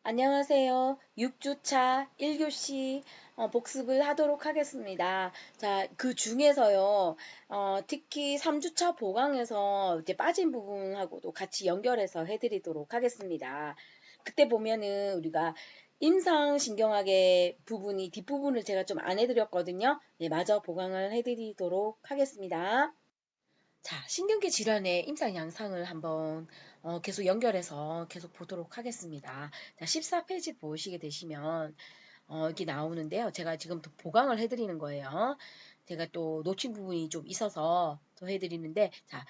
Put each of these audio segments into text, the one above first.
안녕하세요. 6주차 1교시 복습을 하도록 하겠습니다. 자, 그 중에서요, 특히 3주차 보강에서 이제 빠진 부분하고도 같이 연결해서 해드리도록 하겠습니다. 그때 보면은 우리가 임상신경학의 부분이 뒷부분을 제가 좀 안 해드렸거든요. 네, 마저 보강을 해드리도록 하겠습니다. 자, 신경계 질환의 임상 양상을 한번 계속 연결해서 계속 보도록 하겠습니다. 자, 14페이지 보시게 되시면 여기 나오는데요. 제가 지금 또 보강을 해드리는 거예요. 제가 또 놓친 부분이 좀 있어서 더 해드리는데, 자,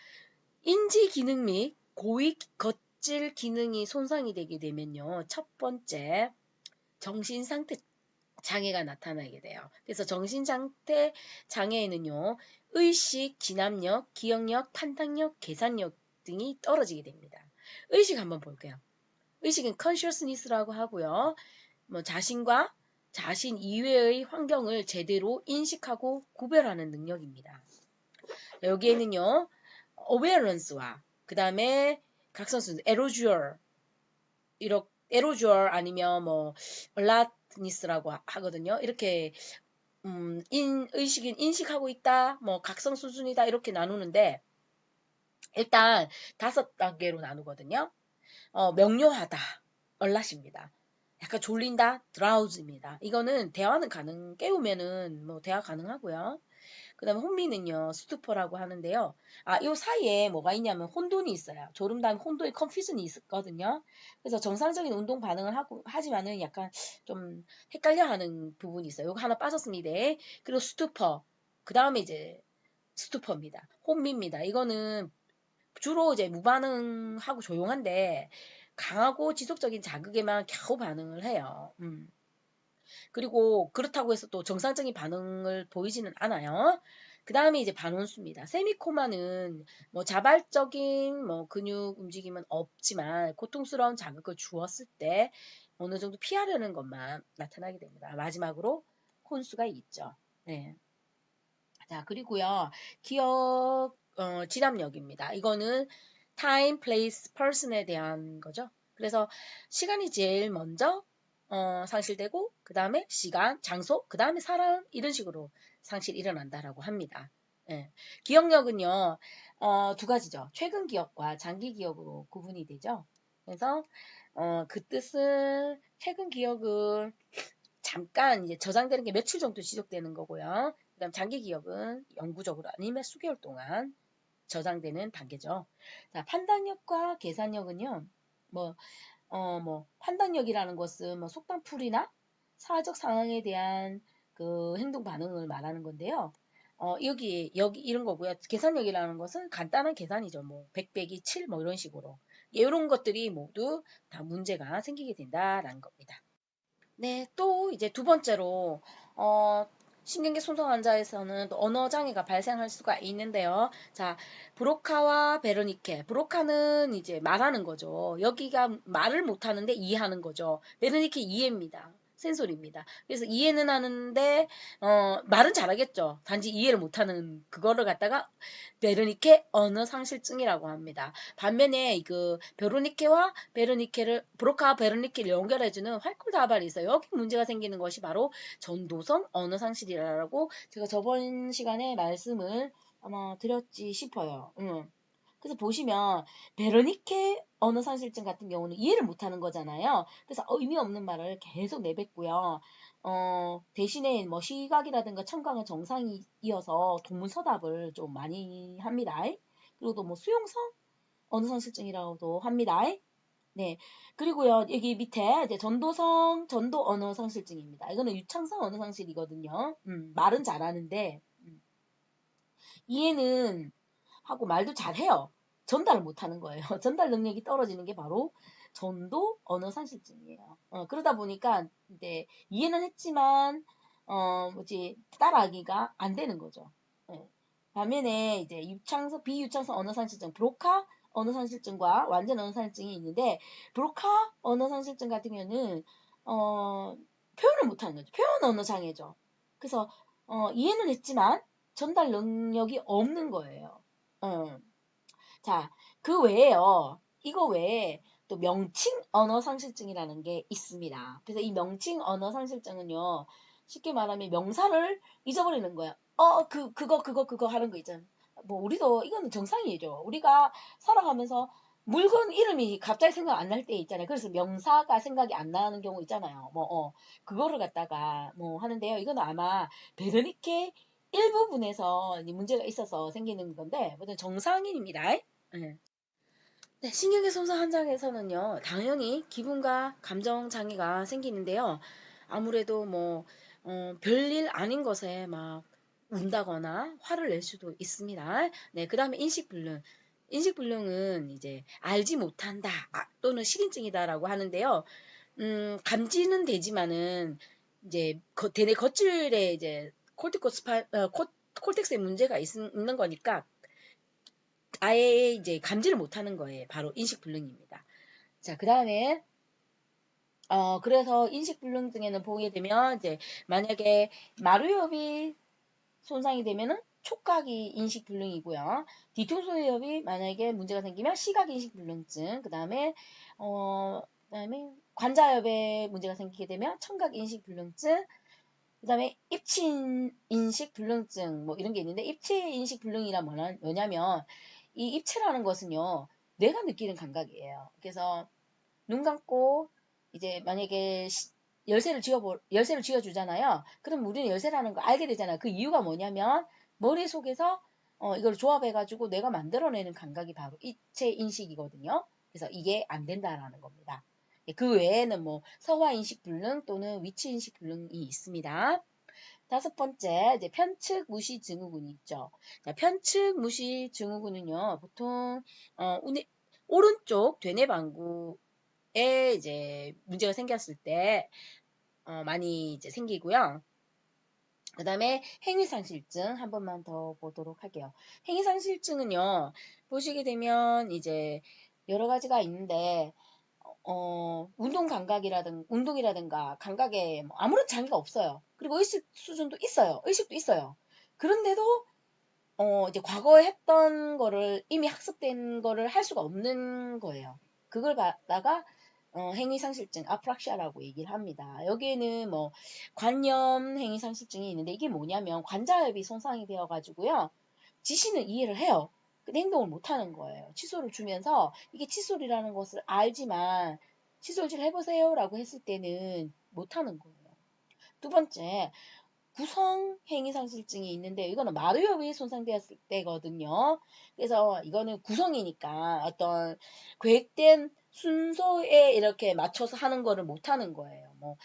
인지 기능 및 고위 겉질 기능이 손상이 되게 되면요. 첫 번째, 정신 상태 장애가 나타나게 돼요. 그래서 정신상태 장애에는요, 의식, 진압력, 기억력, 판단력, 계산력 등이 떨어지게 됩니다. 의식 한번 볼게요. 의식은 consciousness라고 하고요. 자신과 자신 이외의 환경을 제대로 인식하고 구별하는 능력입니다. 여기에는요, awareness와 그 다음에 각성순, erodual, erodual 아니면 alertness라고 하거든요. 이렇게 의식인 인식하고 있다, 각성 수준이다 이렇게 나누는데 일단 5단계로 나누거든요. 명료하다, 얼랏입니다. 약간 졸린다, 드라우즈입니다. 이거는 대화는 깨우면은 대화 가능하고요. 그 다음에 혼미는요, 스투퍼라고 하는데요. 이 사이에 뭐가 있냐면 혼돈이 있어요. 졸음 다음에 혼돈이 컨퓨전이 있거든요. 그래서 정상적인 운동 반응을 하지만은 약간 좀 헷갈려 하는 부분이 있어요. 이거 하나 빠졌습니다. 그리고 스투퍼. 그 다음에 이제 스투퍼입니다. 혼미입니다. 이거는 주로 이제 무반응하고 조용한데 강하고 지속적인 자극에만 겨우 반응을 해요. 그리고 그렇다고 해서 또 정상적인 반응을 보이지는 않아요. 그 다음에 이제 반원수입니다. 세미코마는 자발적인 근육 움직임은 없지만 고통스러운 자극을 주었을 때 어느 정도 피하려는 것만 나타나게 됩니다. 마지막으로 혼수가 있죠. 네. 자, 그리고요. 기억 진압력입니다. 이거는 time, place, person에 대한 거죠. 그래서 시간이 제일 먼저 상실되고 그 다음에 시간, 장소, 그 다음에 사람 이런 식으로 상실이 일어난다라고 합니다. 예. 기억력은요. 두 가지죠. 최근 기억과 장기 기억으로 구분이 되죠. 그래서 그 뜻은 최근 기억은 잠깐 이제 저장되는 게 며칠 정도 지속되는 거고요. 그다음 장기 기억은 영구적으로 아니면 수개월 동안 저장되는 단계죠. 자, 판단력과 계산력은요. 판단력이라는 것은 속담풀이나 사회적 상황에 대한 그 행동 반응을 말하는 건데요. 여기 이런 거고요. 계산력이라는 것은 간단한 계산이죠. 100 빼기 7 이런 식으로. 이런 것들이 모두 다 문제가 생기게 된다라는 겁니다. 네, 또 이제 두 번째로 신경계 손상 환자에서는 또 언어 장애가 발생할 수가 있는데요. 자, 브로카와 베르니케. 브로카는 이제 말하는 거죠. 여기가 말을 못 하는데 이해하는 거죠. 베르니케 이해입니다. 센소리입니다. 그래서 이해는 하는데 말은 잘하겠죠. 단지 이해를 못하는 그거를 갖다가 베르니케 언어 상실증이라고 합니다. 반면에 그 베르니케와 브로카와 베르니케를 연결해주는 활골다발이 있어요. 여기 문제가 생기는 것이 바로 전도성 언어 상실이라고 제가 저번 시간에 말씀을 아마 드렸지 싶어요. 그래서 보시면 베르니케 언어 상실증 같은 경우는 이해를 못하는 거잖아요. 그래서 의미 없는 말을 계속 내뱉고요. 대신에 시각이라든가 청각은 정상이어서 동문서답을 좀 많이 합니다. 그리고 또 수용성 언어 상실증이라고도 합니다. 네. 그리고요, 여기 밑에 이제 전도 언어 상실증입니다. 이거는 유창성 언어 상실이거든요. 말은 잘하는데, 이해는 하고 말도 잘해요. 전달을 못하는 거예요. 전달 능력이 떨어지는 게 바로 전도 언어 상실증이에요. 그러다 보니까 이제 이해는 했지만 따라하기가 안 되는 거죠. 네. 반면에 이제 비유창성 언어 상실증, 브로카 언어 상실증과 완전 언어 상실증이 있는데 브로카 언어 상실증 같은 경우는 표현을 못하는 거죠. 표현 언어 장애죠. 그래서 이해는 했지만 전달 능력이 없는 거예요. 자, 그 외에요. 이거 외에 또 명칭 언어 상실증이라는 게 있습니다. 그래서 이 명칭 언어 상실증은요, 쉽게 말하면 명사를 잊어버리는 거야. 그거 하는 거 있잖아. 뭐 우리도 이거는 정상이죠. 우리가 살아가면서 물건 이름이 갑자기 생각 안 날 때 있잖아요. 그래서 명사가 생각이 안 나는 경우 있잖아요. 그거를 갖다가 뭐 하는데요. 이건 아마 베르니케 일부분에서 문제가 있어서 생기는 건데, 모든 정상인입니다. 네. 네, 신경계 손상 환자에서는요, 당연히 기분과 감정 장애가 생기는데요. 아무래도 별일 아닌 것에 막 운다거나 화를 낼 수도 있습니다. 네, 그 다음에 인식불능. 인식불능은 이제 알지 못한다, 또는 실인증이다라고 하는데요. 감지는 되지만은 이제 대뇌 겉줄에 이제 콜텍스에 문제가 있는 거니까 아예 이제 감지를 못하는 거예요. 바로 인식불능입니다. 자, 그 다음에 그래서 인식불능증에는 보게 되면 이제 만약에 마루엽이 손상이 되면은 촉각이 인식불능이고요. 뒤통수엽이 만약에 문제가 생기면 시각인식불능증, 그다음에 관자엽에 문제가 생기게 되면 청각인식불능증, 그다음에 입체인식불능증 뭐 이런 게 있는데, 입체인식불능이란 뭐냐면 이 입체라는 것은요, 내가 느끼는 감각이에요. 그래서 눈 감고 이제 만약에 열쇠를 쥐어주잖아요. 그럼 우리는 열쇠라는 걸 알게 되잖아요. 그 이유가 뭐냐면 머릿속에서 이걸 조합해가지고 내가 만들어내는 감각이 바로 입체 인식이거든요. 그래서 이게 안 된다라는 겁니다. 그 외에는 뭐 서화인식 불능 또는 위치인식 불능이 있습니다. 다섯 번째, 이제 편측 무시 증후군이 있죠. 자, 편측 무시 증후군은요, 보통 오른쪽 되뇌 방구에 이제 문제가 생겼을 때 많이 이제 생기고요. 그 다음에 행위상실증 한 번만 더 보도록 할게요. 행위상실증은요, 보시게 되면 이제 여러 가지가 있는데, 운동이라든가 감각에 아무런 장애가 없어요. 그리고 의식 수준도 있어요. 의식도 있어요. 그런데도 이제 과거에 했던 거를, 이미 학습된 거를 할 수가 없는 거예요. 그걸 갖다가 행위상실증, 아프락시아라고 얘기를 합니다. 여기에는 뭐 관념 행위상실증이 있는데, 이게 뭐냐면 관자엽이 손상이 되어가지고요, 지시는 이해를 해요. 근데 행동을 못하는 거예요. 칫솔을 주면서 이게 칫솔이라는 것을 알지만 칫솔질 해보세요라고 했을 때는 못하는 거예요. 두 번째, 구성 행위상실증이 있는데, 이거는 마루엽이 손상되었을 때거든요. 그래서 이거는 구성이니까 어떤 계획된 순서에 이렇게 맞춰서 하는 거를 못하는 거예요. 뭐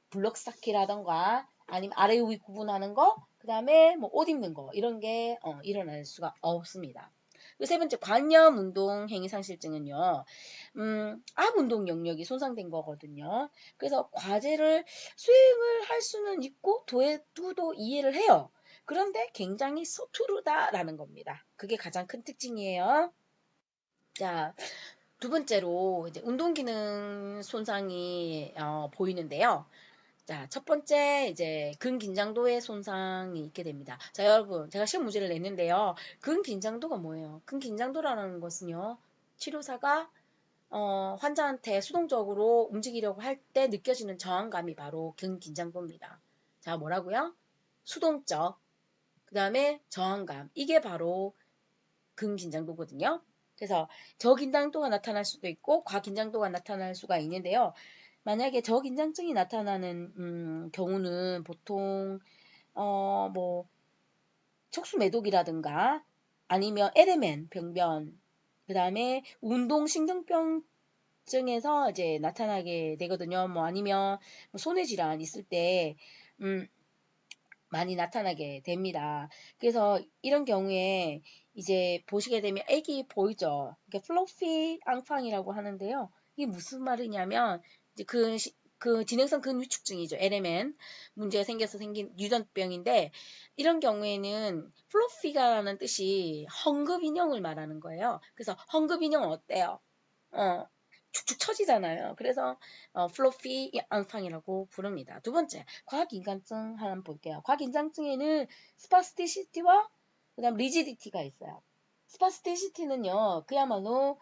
블록 쌓기라던가 아니면 아래 위 구분하는 거, 그 다음에 뭐 옷 입는 거, 이런 게 일어날 수가 없습니다. 그 세 번째, 관념 운동 행위상실증은요, 앞 운동 영역이 손상된 거거든요. 그래서 과제를 수행을 할 수는 있고 도도 이해를 해요. 그런데 굉장히 서투르다라는 겁니다. 그게 가장 큰 특징이에요. 자, 두 번째로 이제 운동기능 손상이 보이는데요. 자, 첫 번째 이제 근긴장도의 손상이 있게 됩니다. 자, 여러분, 제가 시험 문제를 냈는데요. 근긴장도가 뭐예요? 근긴장도라는 것은요, 치료사가 환자한테 수동적으로 움직이려고 할 때 느껴지는 저항감이 바로 근긴장도입니다. 자, 뭐라고요? 수동적, 그 다음에 저항감. 이게 바로 근긴장도거든요. 그래서 저긴장도가 나타날 수도 있고 과긴장도가 나타날 수가 있는데요. 만약에 저긴장증이 나타나는 경우는 보통 뭐 척수매독이라든가 아니면 에레멘 병변, 그 다음에 운동신경병증에서 이제 나타나게 되거든요. 뭐 아니면 손해 질환 있을 때 많이 나타나게 됩니다. 그래서 이런 경우에 이제 보시게 되면 애기 보이죠? 이게 플로피 앙팡이라고 하는데요. 이게 무슨 말이냐면 이제 그 진행성 근위축증이죠. LMN 문제가 생겨서 생긴 유전병인데, 이런 경우에는 플로피가라는 뜻이 헝겊 인형을 말하는 거예요. 그래서 헝겊 인형은 어때요? 축축 처지잖아요. 그래서 플로피 앙팡이라고 부릅니다. 두 번째, 과긴장증 한번 볼게요. 과긴장증에는 스파스티시티와 그다음 리지디티가 있어요. 스파스티시티는요, 그야말로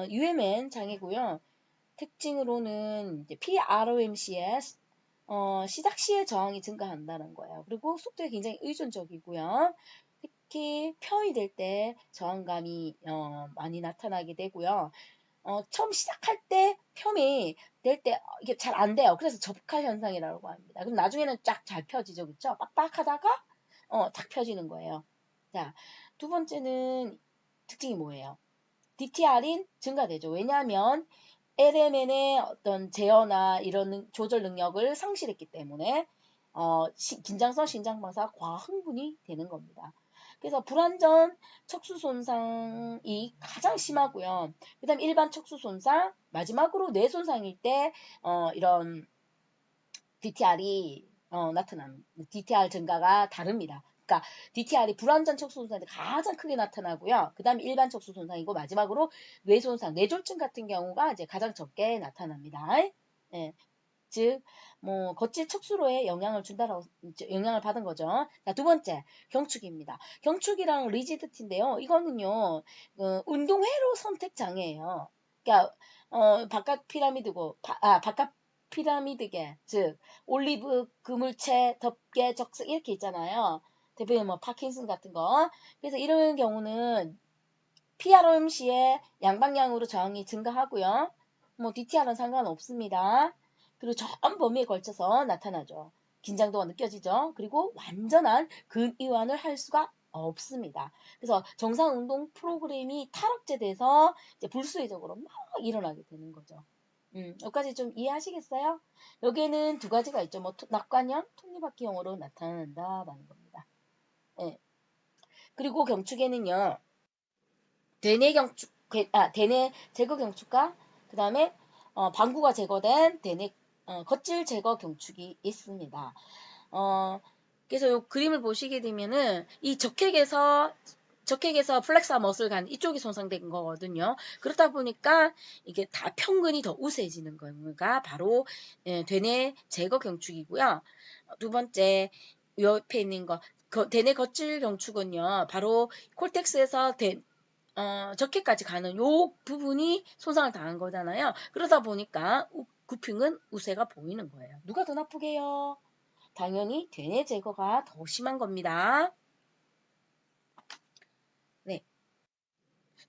UMN 장애고요. 특징으로는 이제 PROMC의 시작 시에 저항이 증가한다는 거예요. 그리고 속도에 굉장히 의존적이고요. 특히 펴이 될 때 저항감이 많이 나타나게 되고요. 처음 시작할 때 펴이 될 때 이게 잘 안 돼요. 그래서 접칼 현상이라고 합니다. 그럼 나중에는 쫙 잘 펴지죠. 그쵸? 빡빡하다가 탁 펴지는 거예요. 자, 두 번째는 특징이 뭐예요? DTR이 증가되죠. 왜냐하면 LMN의 어떤 제어나 이런 조절 능력을 상실했기 때문에 긴장성 심장마사 과흥분이 되는 겁니다. 그래서 불완전 척수 손상이 가장 심하고요. 그 다음에 일반 척수 손상, 마지막으로 뇌 손상일 때 이런 DTR이 나타납니다. DTR 증가가 다릅니다. 그러니까 DTR이 불완전 척수 손상이 가장 크게 나타나고요. 그 다음에 일반 척수 손상이고 마지막으로 뇌 손상, 뇌졸중 같은 경우가 이제 가장 적게 나타납니다. 예. 즉, 거칠 척수로에 영향을 준다라고, 영향을 받은 거죠. 자, 두 번째, 경축입니다. 경축이랑 리지드티인데요. 이거는요, 운동회로 선택 장애예요. 그러니까, 바깥 피라미드고, 바깥 피라미드계, 즉, 올리브, 그물체, 덮개, 적색, 이렇게 있잖아요. 대표님, 파킨슨 같은 거. 그래서 이런 경우는 PROM 시에 양방향으로 저항이 증가하고요. DTR은 상관없습니다. 그리고 전 범위에 걸쳐서 나타나죠. 긴장도가 느껴지죠. 그리고 완전한 근이완을 할 수가 없습니다. 그래서 정상 운동 프로그램이 탈억제돼서 이제 불수의적으로 막 일어나게 되는 거죠. 여기까지 좀 이해하시겠어요? 여기에는 두 가지가 있죠. 낙관형, 톱니바퀴형으로 나타난다라는 겁니다. 예. 그리고 경축에는요. 대뇌 제거 경축과 그 다음에 방구가 제거된 대뇌 겉질 제거 경축이 있습니다. 그래서 이 그림을 보시게 되면은 이 적핵에서 플렉사 머슬 간 이쪽이 손상된 거거든요. 그렇다 보니까 이게 다 평근이 더 우세해지는 거가 바로 대뇌 제거 경축이고요. 두 번째 옆에 있는 거 대뇌 겉질 경축은요. 바로 콜텍스에서 적해까지 가는 요 부분이 손상을 당한 거잖아요. 그러다 보니까 구핑은 우세가 보이는 거예요. 누가 더 나쁘게요? 당연히 대뇌 제거가 더 심한 겁니다. 네.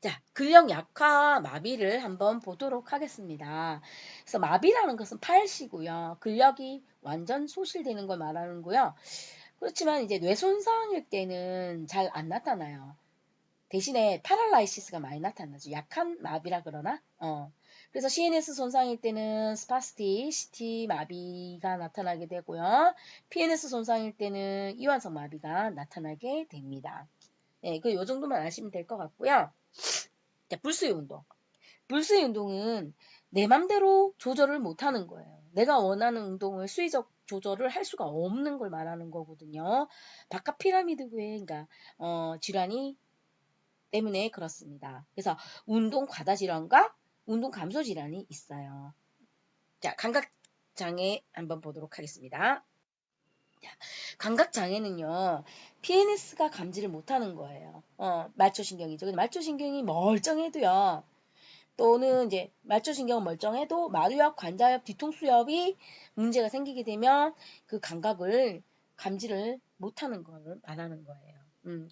자, 근력 약화 마비를 한번 보도록 하겠습니다. 그래서 마비라는 것은 팔시고요. 근력이 완전 소실되는 걸 말하는 거요. 그렇지만 이제 뇌 손상일 때는 잘 안 나타나요. 대신에 파랄라이시스가 많이 나타나죠. 약한 마비라 그러나? 그래서 CNS 손상일 때는 스파스티시티 마비가 나타나게 되고요. PNS 손상일 때는 이완성 마비가 나타나게 됩니다. 네, 요 정도만 아시면 될 것 같고요. 자, 불수의 운동. 불수의 운동은 내 맘대로 조절을 못하는 거예요. 내가 원하는 운동을 수의적 조절을 할 수가 없는 걸 말하는 거거든요. 바깥 피라미드구에 그러니까 질환이 때문에 그렇습니다. 그래서 운동 과다 질환과 운동 감소 질환이 있어요. 자, 감각 장애 한번 보도록 하겠습니다. 자, 감각 장애는요. PNS가 감지를 못하는 거예요. 말초신경이죠. 근데 말초신경이 멀쩡해도요. 또는 이제 말초신경은 멀쩡해도 마루엽, 관자엽, 뒤통수엽이 문제가 생기게 되면 그 감각을 감지를 못하는 걸 말하는 거예요.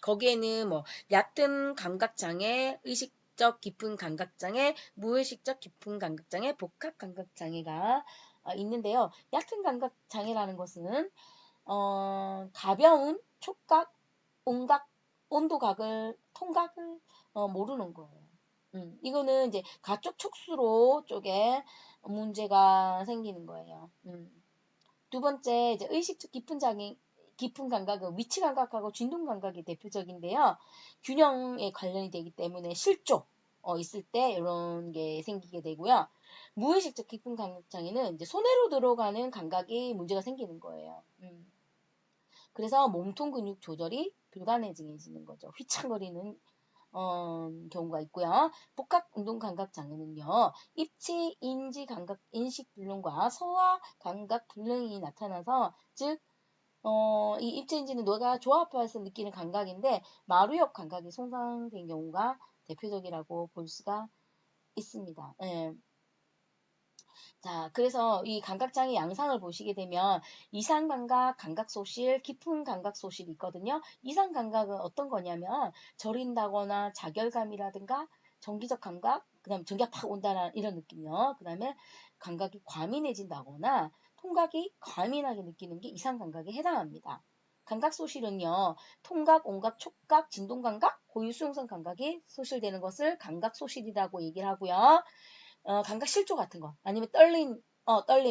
거기에는 얕은 감각장애, 의식적 깊은 감각장애, 무의식적 깊은 감각장애, 복합 감각장애가 있는데요. 얕은 감각장애라는 것은 가벼운 촉각, 온각, 온도각을, 통각을 모르는 거예요. 이거는 이제 가쪽 촉수로 쪽에 문제가 생기는 거예요. 두 번째, 이제 의식적 깊은 감각은 위치 감각하고 진동 감각이 대표적인데요. 균형에 관련이 되기 때문에 실조 있을 때 이런 게 생기게 되고요. 무의식적 깊은 감각 장애는 이제 손해로 들어가는 감각이 문제가 생기는 거예요. 그래서 몸통 근육 조절이 불가능해지는 거죠. 휘청거리는 경우가 있고요. 복합 운동 감각 장애는요. 입체 인지 감각 인식 불능과 소화 감각 불능이 나타나서 즉 이 입체인지는 뇌가 조합해서 느끼는 감각인데 마루역 감각이 손상된 경우가 대표적이라고 볼 수가 있습니다. 예. 자, 그래서 이 감각장애 양상을 보시게 되면 이상 감각, 감각 소실, 깊은 감각 소실이 있거든요. 이상 감각은 어떤 거냐면 저린다거나 자결감이라든가 정기적 감각, 그다음 전기가 팍 온다는 이런 느낌이요. 그다음에 감각이 과민해진다거나 통각이 과민하게 느끼는 게 이상 감각에 해당합니다. 감각 소실은요, 통각, 온각, 촉각, 진동 감각, 고유 수용성 감각이 소실되는 것을 감각 소실이라고 얘기를 하고요. 감각 실조 같은 거 아니면 떨림,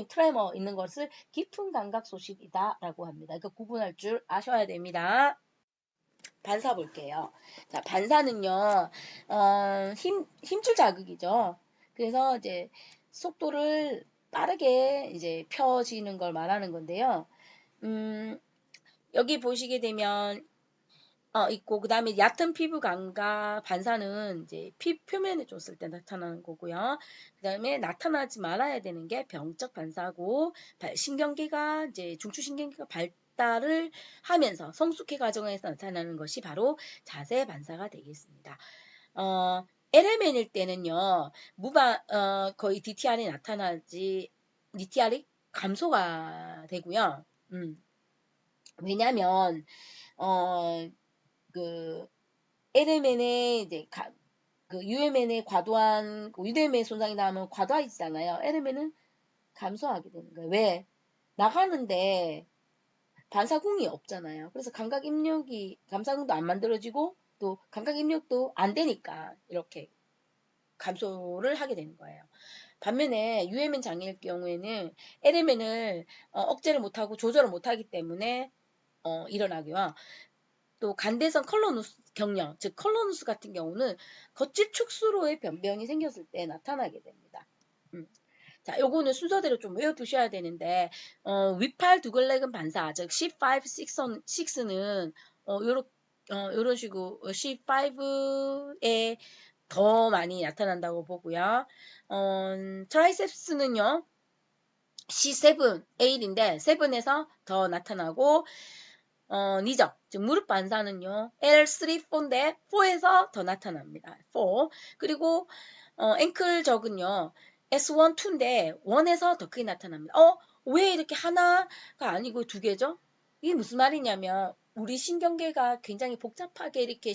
트레머 있는 것을 깊은 감각 소실이다라고 합니다. 그러니까 구분할 줄 아셔야 됩니다. 반사 볼게요. 자, 반사는요, 힘줄 자극이죠. 그래서 이제 속도를 빠르게 이제 펴지는 걸 말하는 건데요. 여기 보시게 되면 있고, 그 다음에 얕은 피부 감각 반사는 이제 피 표면에 줬을 때 나타나는 거고요. 그 다음에 나타나지 말아야 되는 게 병적 반사고, 신경계가, 이제 중추신경계가 발달을 하면서 성숙해 과정에서 나타나는 것이 바로 자세 반사가 되겠습니다. LMN일 때는요, 거의 DTR이 나타나지, DTR이 감소가 되고요. 왜냐면, 그 LMN의 이제 그 UMN의 과도한 UMN 손상이 나면 과도해지잖아요. LMN은 감소하게 되는 거예요. 왜? 나가는데 반사궁이 없잖아요. 그래서 감각 입력이 감사궁도 안 만들어지고 또 감각 입력도 안 되니까 이렇게 감소를 하게 되는 거예요. 반면에 UMN 장애일 경우에는 LMN을 억제를 못하고 조절을 못하기 때문에 일어나고요. 또 간대성 컬러누스 경련, 즉 컬러누스 같은 경우는 겉집 축수로의 변변이 생겼을 때 나타나게 됩니다. 자, 요거는 순서대로 좀 외워두셔야 되는데 위팔 두글레근 반사, 즉 C5, 6는 요런 식으로 C5에 더 많이 나타난다고 보고요. 트라이셉스는요 C7, 8인데 7에서 더 나타나고 니적, 즉 무릎 반사는요. L3, 4인데 4에서 더 나타납니다. 4. 그리고 앵클적은요. S1, 2인데 1에서 더 크게 나타납니다. 왜 이렇게 하나가 아니고 두 개죠? 이게 무슨 말이냐면 우리 신경계가 굉장히 복잡하게 이렇게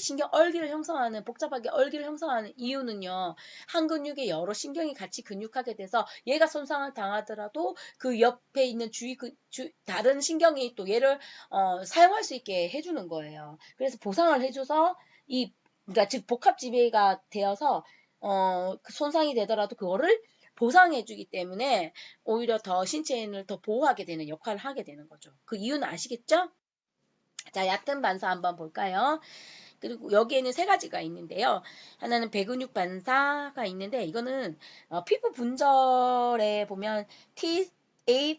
복잡하게 얼기를 형성하는 이유는요. 한 근육에 여러 신경이 같이 근육하게 돼서 얘가 손상을 당하더라도 그 옆에 있는 다른 신경이 또 얘를 사용할 수 있게 해주는 거예요. 그래서 보상을 해줘서 그러니까 즉 복합 지배가 되어서 그 손상이 되더라도 그거를 보상해주기 때문에 오히려 더 신체를 더 보호하게 되는 역할을 하게 되는 거죠. 그 이유는 아시겠죠? 자, 얕은 반사 한번 볼까요? 그리고 여기에는 세 가지가 있는데요. 하나는 배근육 반사가 있는데 이거는 피부 분절에 보면 T8,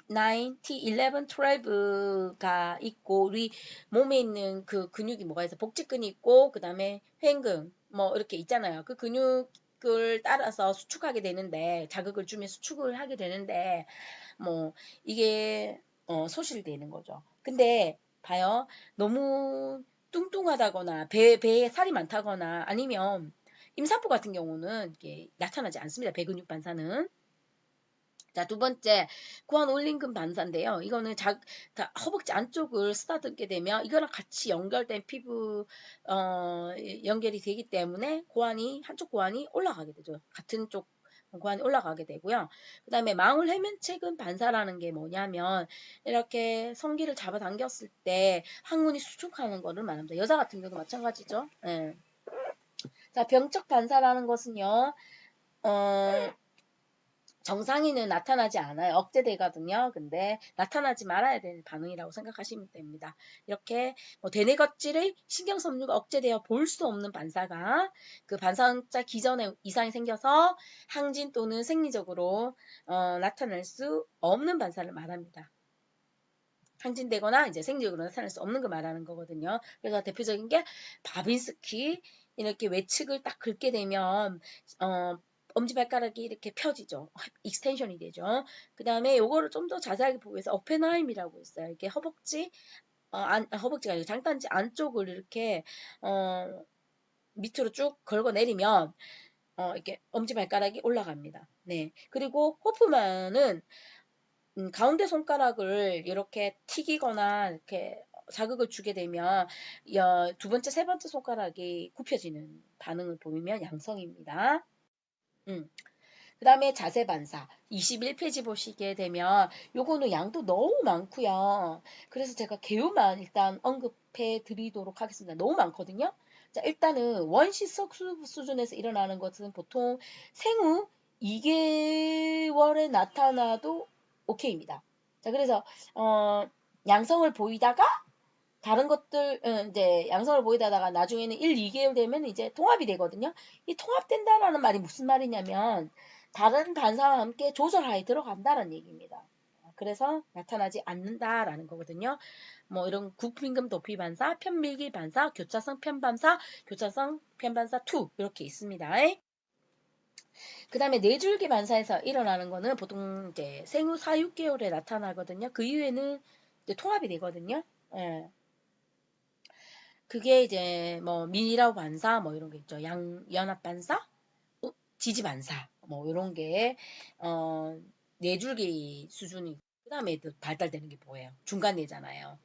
9, T11, 12가 있고 우리 몸에 있는 그 근육이 뭐가 있어? 복직근이 있고 그 다음에 회행근 뭐 이렇게 있잖아요. 그 근육을 따라서 수축하게 되는데 자극을 주면 수축을 하게 되는데 뭐 이게 소실되는 거죠. 근데 봐요. 너무 뚱뚱하다거나 배에 살이 많다거나 아니면 임산부 같은 경우는 이게 나타나지 않습니다. 배근육 반사는. 자, 두 번째, 고환 올림근 반사인데요. 이거는 허벅지 안쪽을 쓰다듬게 되면 이거랑 같이 연결된 피부 연결이 되기 때문에 한쪽 고환이 올라가게 되죠. 같은 쪽 고환이 올라가게 되고요. 그 다음에 망울 해면체근 반사라는 게 뭐냐면 이렇게 성기를 잡아당겼을 때 항문이 수축하는 거를 말합니다. 여자 같은 경우도 마찬가지죠. 네. 자, 병적 반사라는 것은요. 정상인은 나타나지 않아요. 억제되거든요. 근데 나타나지 말아야 되는 반응이라고 생각하시면 됩니다. 이렇게 대뇌겉질의 신경섬유가 억제되어 볼 수 없는 반사가 그 반사자 기전에 이상이 생겨서 항진 또는 생리적으로 나타날 수 없는 반사를 말합니다. 항진되거나 이제 생리적으로 나타날 수 없는 걸 말하는 거거든요. 그래서 대표적인 게 바빈스키 이렇게 외측을 딱 긁게 되면 엄지발가락이 이렇게 펴지죠. 익스텐션이 되죠. 그 다음에 요거를 좀 더 자세하게 보기 위해서 오펜하임이라고 있어요. 이렇게 허벅지, 허벅지가 아니고 장단지 안쪽을 이렇게, 밑으로 쭉 긁어 내리면, 이렇게 엄지발가락이 올라갑니다. 네. 그리고 호프만은, 가운데 손가락을 이렇게 튀기거나 이렇게 자극을 주게 되면 두 번째, 세 번째 손가락이 굽혀지는 반응을 보이면 양성입니다. 그 다음에 자세 반사 21페이지 보시게 되면 요거는 양도 너무 많고요. 그래서 제가 개요만 일단 언급해 드리도록 하겠습니다. 너무 많거든요. 자, 일단은 원시석 수준에서 일어나는 것은 보통 생후 2개월에 나타나도 오케이입니다. 자, 그래서 양성을 보이다가 다른 것들 이제 양성을 보이다가 나중에는 1, 2개월 되면 이제 통합이 되거든요. 이 통합된다라는 말이 무슨 말이냐면 다른 반사와 함께 조절하에 들어간다는 얘기입니다. 그래서 나타나지 않는다라는 거거든요. 뭐 이런 국빈금 도피 반사, 편밀기 반사, 교차성 편반사, 교차성 편반사 2 이렇게 있습니다. 그 다음에 뇌줄기 반사에서 일어나는 거는 보통 이제 생후 4, 6개월에 나타나거든요. 그 이후에는 이제 통합이 되거든요. 예. 그게 이제 뭐 미니라우 반사 뭐 이런 게 있죠. 연합 반사, 지지 반사 뭐 이런 게 뇌줄기 수준이 그다음에 발달되는 게 뭐예요? 중간뇌잖아요.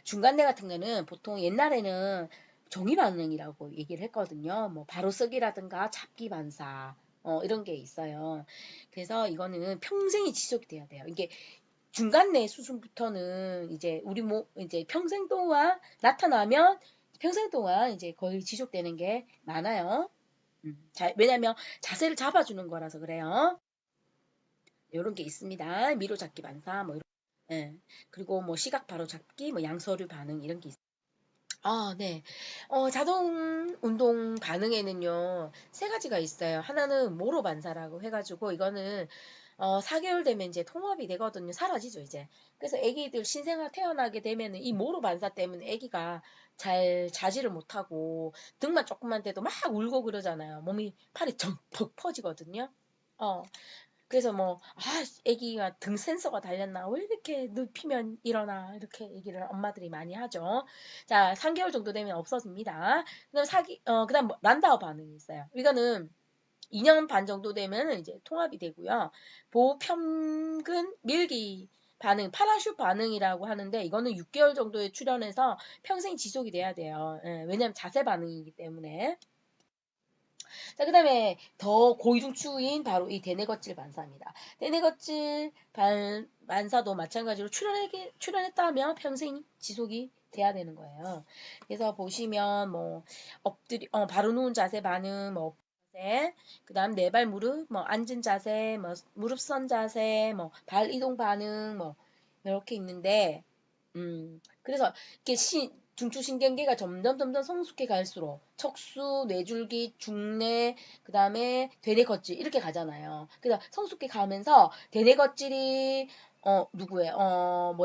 중간뇌 같은 거는 보통 옛날에는 정의 반응이라고 얘기를 했거든요. 뭐 바로서기라든가 잡기 반사 이런 게 있어요. 그래서 이거는 평생이 지속이 돼야 돼요. 이게 중간뇌 수준부터는 이제 우리 이제 평생 동안 나타나면 평생 동안 이제 거의 지속되는 게 많아요. 왜냐면 자세를 잡아주는 거라서 그래요. 이런 게 있습니다. 미로잡기 반사, 뭐, 예. 그리고 뭐 시각 바로 잡기, 뭐 양서류 반응 이런 게 있어요. 네. 자동 운동 반응에는요, 세 가지가 있어요. 하나는 모로 반사라고 해가지고, 이거는, 4개월 되면 이제 통합이 되거든요. 사라지죠, 이제. 그래서 애기들 신생아 태어나게 되면은 이 모로 반사 때문에 애기가 잘 자지를 못하고, 등만 조금만 돼도 막 울고 그러잖아요. 몸이, 팔이 벅 퍼지거든요. 어, 그래서 뭐, 애기가 등 센서가 달렸나? 왜 이렇게 눕히면 일어나? 이렇게 얘기를 엄마들이 많이 하죠. 자, 3개월 정도 되면 없어집니다. 그다음 뭐, 란다우 반응이 있어요. 이거는 2년 반 정도 되면 이제 통합이 되고요. 보편근 밀기 반응, 파라슈 반응이라고 하는데 이거는 6개월 정도에 출현해서 평생 지속이 돼야 돼요. 왜냐면 자세 반응이기 때문에. 자, 그 다음에 더 고이중추인 바로 이 대뇌거질 반사입니다. 대뇌거질 반사도 마찬가지로 출현했다면 평생 지속이 돼야 되는 거예요. 그래서 보시면 뭐 바로 누운 자세 반응, 뭐 자세, 그 다음 네 발 무릎, 뭐 앉은 자세, 뭐 무릎 선 자세, 뭐 발 이동 반응, 뭐 이렇게 있는데, 그래서 이렇게 중추신경계가 점점 성숙해 갈수록 척수, 뇌줄기, 중뇌, 그 다음에 대뇌거질 이렇게 가잖아요. 그래서 성숙해 가면서 대뇌거질이 누구예요?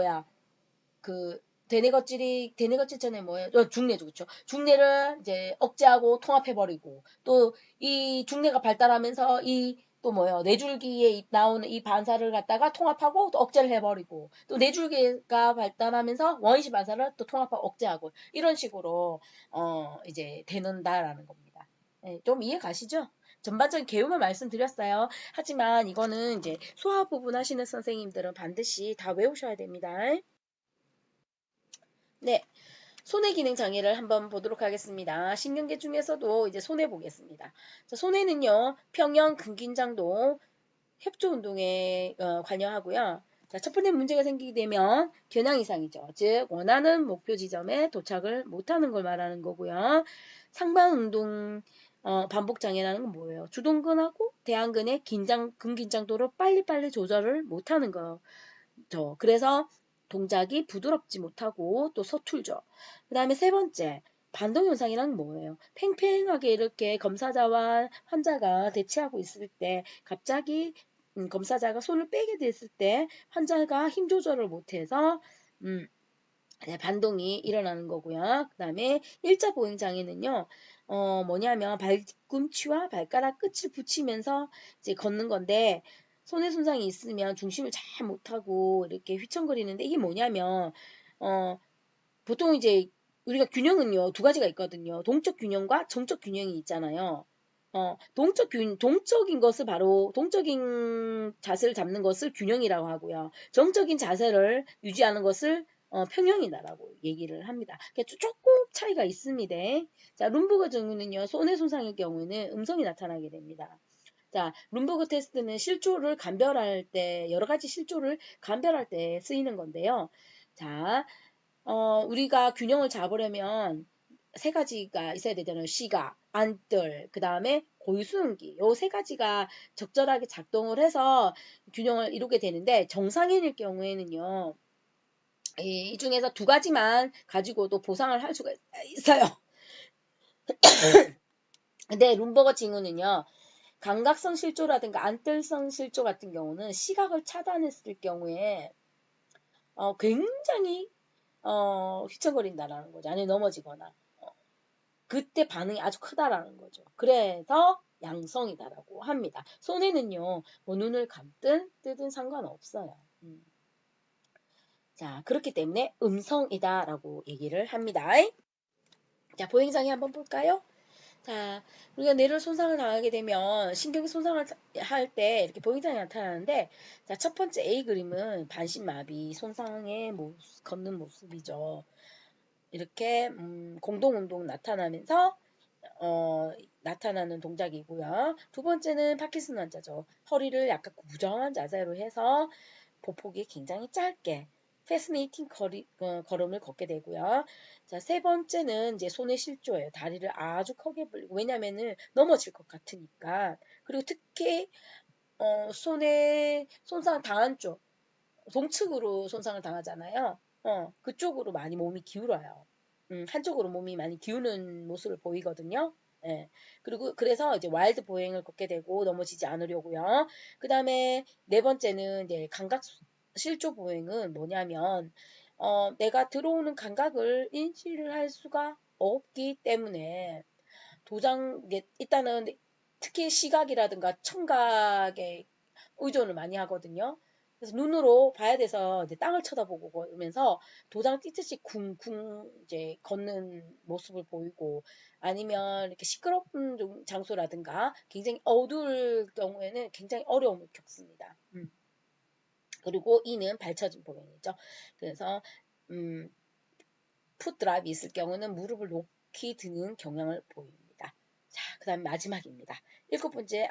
대뇌거질 전에 뭐예요? 중뇌죠, 그렇죠? 중뇌를 이제 억제하고 통합해버리고 또 이 중뇌가 발달하면서 또 뭐예요? 뇌줄기에 나오는 이 반사를 갖다가 통합하고 또 억제를 해버리고 또 뇌줄기가 발달하면서 원시 반사를 또 통합하고 억제하고 이런 식으로 이제 되는다라는 겁니다. 네, 좀 이해 가시죠? 전반적인 개요만 말씀드렸어요. 하지만 이거는 이제 소화 부분 하시는 선생님들은 반드시 다 외우셔야 됩니다. 네. 손해 기능 장애를 한번 보도록 하겠습니다. 신경계 중에서도 이제 손해 보겠습니다. 자, 손해는요, 평형 근긴장도 협조 운동에 관여하고요. 자, 첫 번째 문제가 생기게 되면 겨냥 이상이죠. 즉 원하는 목표 지점에 도착을 못하는 걸 말하는 거고요. 상반 운동 반복 장애라는 건 뭐예요? 주동근하고 대안근의 근긴장도를 빨리빨리 조절을 못하는 거죠. 그래서 동작이 부드럽지 못하고 또 서툴죠. 그 다음에 세 번째, 반동현상이란 뭐예요? 팽팽하게 이렇게 검사자와 환자가 대치하고 있을 때 갑자기 검사자가 손을 빼게 됐을 때 환자가 힘 조절을 못해서 네, 반동이 일어나는 거고요. 그 다음에 일자 보행 장애는요, 뭐냐면 발꿈치와 발가락 끝을 붙이면서 이제 걷는 건데, 손의 손상이 있으면 중심을 잘 못하고 이렇게 휘청거리는데, 이게 뭐냐면, 어, 보통 이제 우리가 균형은요, 두 가지가 있거든요. 동적 균형과 정적 균형이 있잖아요. 동적인 것을 바로, 동적인 자세를 잡는 것을 균형이라고 하고요. 정적인 자세를 유지하는 것을 평형이다라고 얘기를 합니다. 그러니까 조금 차이가 있습니다. 자, 룸버그 증후는요, 손의 손상의 경우에는 음성이 나타나게 됩니다. 자, 룸버그 테스트는 실조를 감별할 때, 여러 가지 실조를 감별할 때 쓰이는 건데요. 자, 우리가 균형을 잡으려면 세 가지가 있어야 되잖아요. 시각, 안뜰, 그 다음에 고유수음기. 요 세 가지가 적절하게 작동을 해서 균형을 이루게 되는데, 정상인일 경우에는요, 이 중에서 두 가지만 가지고도 보상을 할 수가 있어요. 근데 룸버거 징후는요, 감각성 실조라든가 안뜰성 실조 같은 경우는 시각을 차단했을 경우에 굉장히 휘청거린다라는 거죠. 아니 넘어지거나 그때 반응이 아주 크다라는 거죠. 그래서 양성이다라고 합니다. 손해는요, 뭐 눈을 감든 뜨든 상관없어요. 자, 그렇기 때문에 음성이다라고 얘기를 합니다. 자, 보행장애 한번 볼까요? 자, 우리가 뇌를 손상을 당하게 되면 신경이 손상을 할 때 이렇게 보행장애 나타나는데, 자, 첫 번째 A 그림은 반신마비 손상의 걷는 모습이죠. 이렇게 공동운동 나타나면서 나타나는 동작이고요. 두 번째는 파킨슨 환자죠. 허리를 약간 구정한 자세로 해서 보폭이 굉장히 짧게 패스네이팅 걸음을 걷게 되고요. 자, 세 번째는 이제 손의 실조예요. 다리를 아주 크게 벌리고, 왜냐면은 넘어질 것 같으니까. 그리고 특히 손에 손상 당한 쪽, 동측으로 손상을 당하잖아요. 그쪽으로 많이 몸이 기울어요. 한쪽으로 몸이 많이 기우는 모습을 보이거든요. 예. 그리고 그래서 이제 와일드 보행을 걷게 되고 넘어지지 않으려고요. 그 다음에 네 번째는 이제 감각 실조 보행은 뭐냐면 내가 들어오는 감각을 인지를 할 수가 없기 때문에 일단은 특히 시각이라든가 청각에 의존을 많이 하거든요. 그래서 눈으로 봐야 돼서 이제 땅을 쳐다보고 그러면서 도장 띄듯이 쿵쿵 이제 걷는 모습을 보이고, 아니면 이렇게 시끄럽은 장소라든가 굉장히 어두울 경우에는 굉장히 어려움을 겪습니다. 그리고 이는 발처진 보행이죠. 그래서 풋드랍이 있을 경우는 무릎을 높이 드는 경향을 보입니다. 자, 그 다음 마지막입니다. 일곱 번째,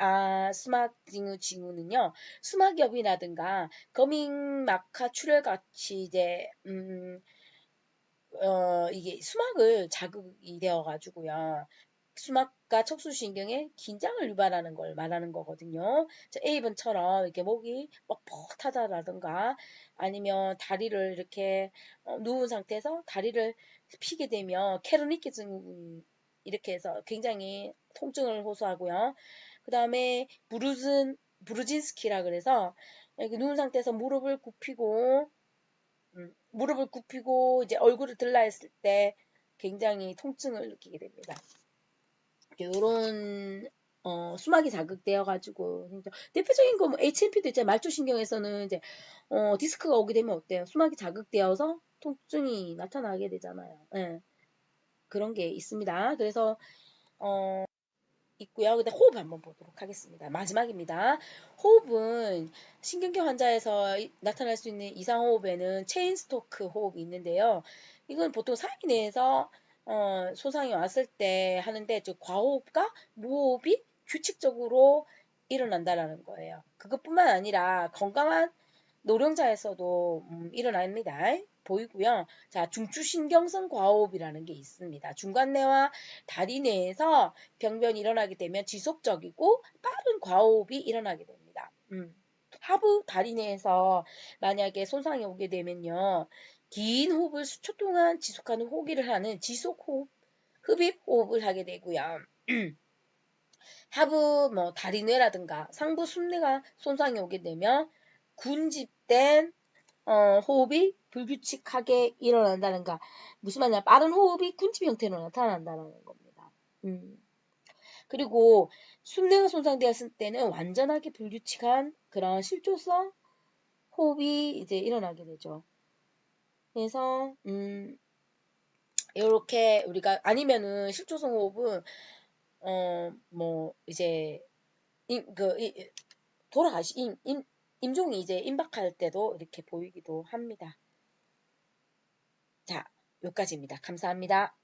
수막 징후는요, 수막염이라든가 거민막하 출혈 같이 이제, 이게 수막을 자극이 되어가지고요. 수막과 척수신경에 긴장을 유발하는 걸 말하는 거거든요. 자, A번처럼 이렇게 목이 뻣뻣하다라든가 아니면 다리를 이렇게 누운 상태에서 다리를 피게 되면 캐르니케 증후군 이렇게 해서 굉장히 통증을 호소하고요. 그 다음에 브루진스키라 그래서 이렇게 누운 상태에서 무릎을 굽히고 이제 얼굴을 들라 했을 때 굉장히 통증을 느끼게 됩니다. 이런 수막이 자극되어 가지고 대표적인 거 뭐 HMP도 있잖아요. 말초신경에서는 이제 디스크가 오게 되면 어때요? 수막이 자극되어서 통증이 나타나게 되잖아요. 예. 그런 게 있습니다. 그래서 있고요. 근데 호흡 한번 보도록 하겠습니다. 마지막입니다. 호흡은 신경계 환자에서 나타날 수 있는 이상호흡에는 체인 스토크 호흡이 있는데요. 이건 보통 사이 내에서 손상이 왔을 때 하는데, 즉 과호흡과 무호흡이 규칙적으로 일어난다라는 거예요. 그것뿐만 아니라 건강한 노령자에서도 일어납니다. 보이고요. 자, 중추신경성 과호흡이라는 게 있습니다. 중간내와 다리 내에서 병변이 일어나게 되면 지속적이고 빠른 과호흡이 일어나게 됩니다. 하부 다리 내에서 만약에 손상이 오게 되면요, 긴 호흡을 수초 동안 지속하는 호기를 하는 지속호흡, 흡입호흡을 하게 되고요. 하부 다리뇌라든가 상부 순뇌가 손상이 오게 되면 군집된 호흡이 불규칙하게 일어난다는가. 무슨 말이냐. 빠른 호흡이 군침 형태로 나타난다는 겁니다. 그리고 순뇌가 손상되었을 때는 완전하게 불규칙한 그런 실조성 호흡이 이제 일어나게 되죠. 그래서 이렇게 우리가 아니면은 실조성 호흡은 뭐 이제 임종이 이제 임박할 때도 이렇게 보이기도 합니다. 자, 여기까지입니다. 감사합니다.